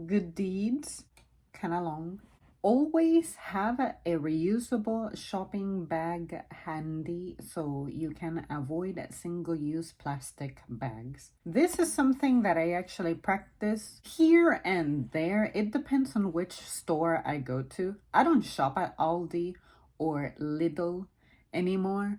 good deeds, kind of long. Always have a reusable shopping bag handy so you can avoid single-use plastic bags. This is something that I actually practice here and there. It depends on which store I go to. I don't shop at Aldi or Lidl anymore,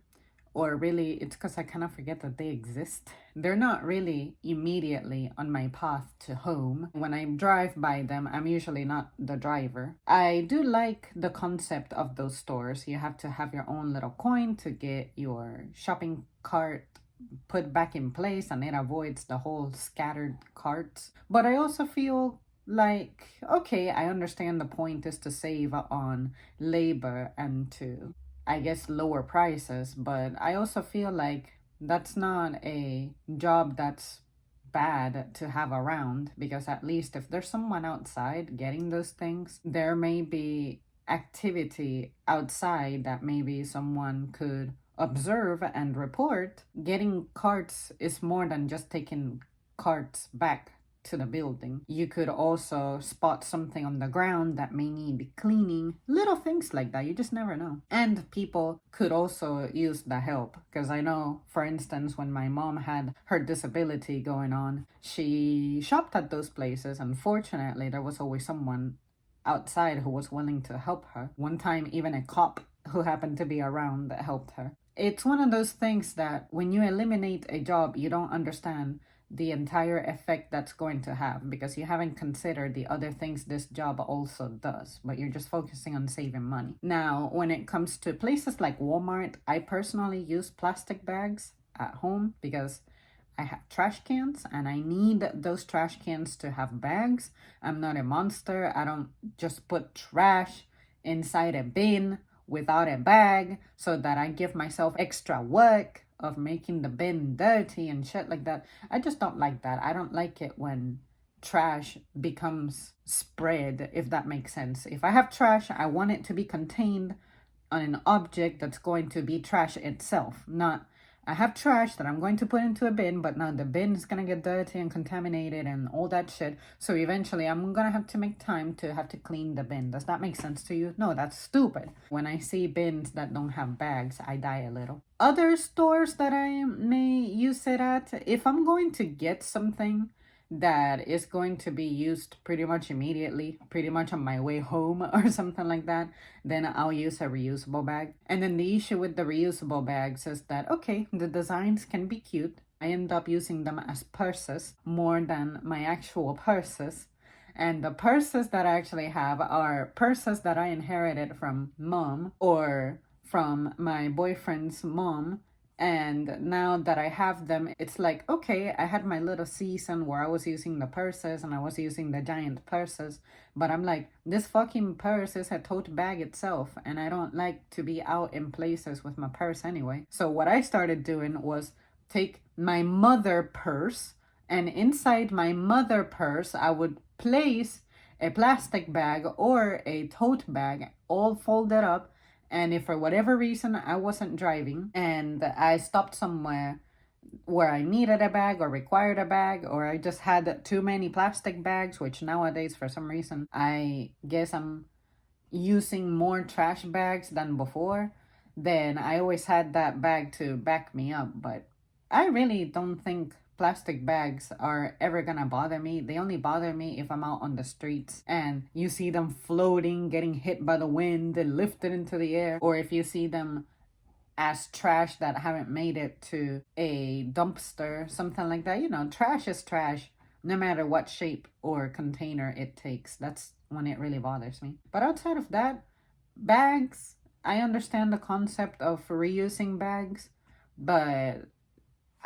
or really it's because I kind of forget that they exist. They're not really immediately on my path to home. When I drive by them, I'm usually not the driver. I do like the concept of those stores. You have to have your own little coin to get your shopping cart put back in place, and it avoids the whole scattered carts. But I also feel like, okay, I understand the point is to save on labor and to, I guess, lower prices, but I also feel like that's not a job that's bad to have around, because at least if there's someone outside getting those things, there may be activity outside that maybe someone could observe and report. Getting carts is more than just taking carts back to the building. You could also spot something on the ground that may need cleaning. Little things like that, you just never know. And people could also use the help, because I know, for instance, when my mom had her disability going on, she shopped at those places, and fortunately there was always someone outside who was willing to help her. One time even a cop who happened to be around that helped her. It's one of those things that when you eliminate a job, you don't understand the entire effect that's going to have, because you haven't considered the other things this job also does, but you're just focusing on saving money. Now, when it comes to places like Walmart, I personally use plastic bags at home because I have trash cans and I need those trash cans to have bags. I'm not a monster. I don't just put trash inside a bin without a bag so that I give myself extra work of making the bin dirty and shit like that. I just don't like that. I don't like it when trash becomes spread, if that makes sense. If I have trash, I want it to be contained on an object that's going to be trash itself, not I have trash that I'm going to put into a bin, but now the bin is going to get dirty and contaminated and all that shit. So eventually I'm going to have to make time to have to clean the bin. Does that make sense to you? No, that's stupid. When I see bins that don't have bags, I die a little. Other stores that I may use it at, if I'm going to get something that is going to be used pretty much immediately, pretty much on my way home or something like that, then I'll use a reusable bag. And then the issue with the reusable bags is that, okay, the designs can be cute. I end up using them as purses more than my actual purses. And the purses that I actually have are purses that I inherited from mom or from my boyfriend's mom. And now that I have them, it's like, okay, I had my little season where I was using the purses and I was using the giant purses. But I'm like, this fucking purse is a tote bag itself. And I don't like to be out in places with my purse anyway. So what I started doing was take my mother purse, and inside my mother purse, I would place a plastic bag or a tote bag all folded up. And if for whatever reason I wasn't driving and I stopped somewhere where I needed a bag or required a bag, or I just had too many plastic bags, which nowadays for some reason I guess I'm using more trash bags than before, then I always had that bag to back me up. But I really don't think plastic bags are ever gonna bother me. They only bother me if I'm out on the streets and you see them floating, getting hit by the wind and lifted into the air, or if you see them as trash that haven't made it to a dumpster, something like that. You know, trash is trash no matter what shape or container it takes. That's when it really bothers me. But outside of that, bags, I understand the concept of reusing bags, but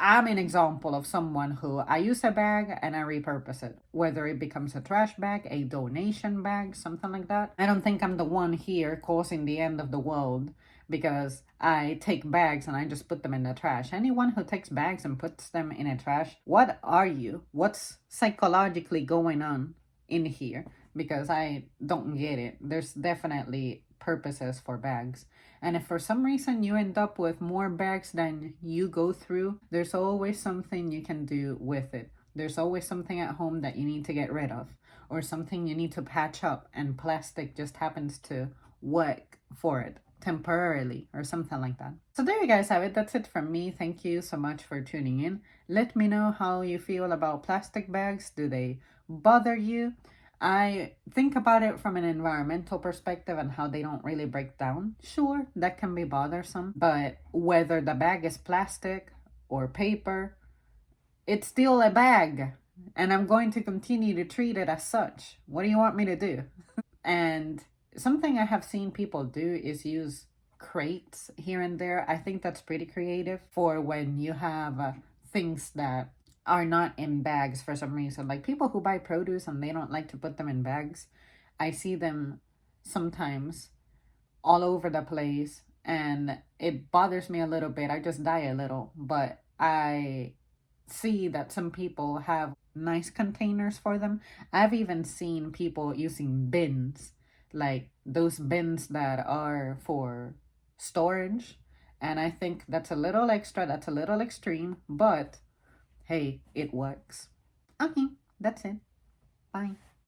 I'm an example of someone who I use a bag and I repurpose it, whether it becomes a trash bag, a donation bag, something like that. I don't think I'm the one here causing the end of the world because I take bags and I just put them in the trash. Anyone who takes bags and puts them in a trash, what are you? What's psychologically going on in here? Because I don't get it. There's definitely purposes for bags. And if for some reason you end up with more bags than you go through, there's always something you can do with it. There's always something at home that you need to get rid of, or something you need to patch up, and plastic just happens to work for it temporarily or something like that. So there you guys have it. That's it from me. Thank you so much for tuning in. Let me know how you feel about plastic bags. Do they bother you? I think about it from an environmental perspective and how they don't really break down. Sure, that can be bothersome, but whether the bag is plastic or paper, it's still a bag, and I'm going to continue to treat it as such. What do you want me to do? And something I have seen people do is use crates here and there. I think that's pretty creative for when you have things that are not in bags for some reason. Like people who buy produce and they don't like to put them in bags. I see them sometimes all over the place, and it bothers me a little bit. I just die a little, but I see that some people have nice containers for them. I've even seen people using bins, like those bins that are for storage. And I think that's a little extra, that's a little extreme, but hey, it works. Okay, that's it. Bye.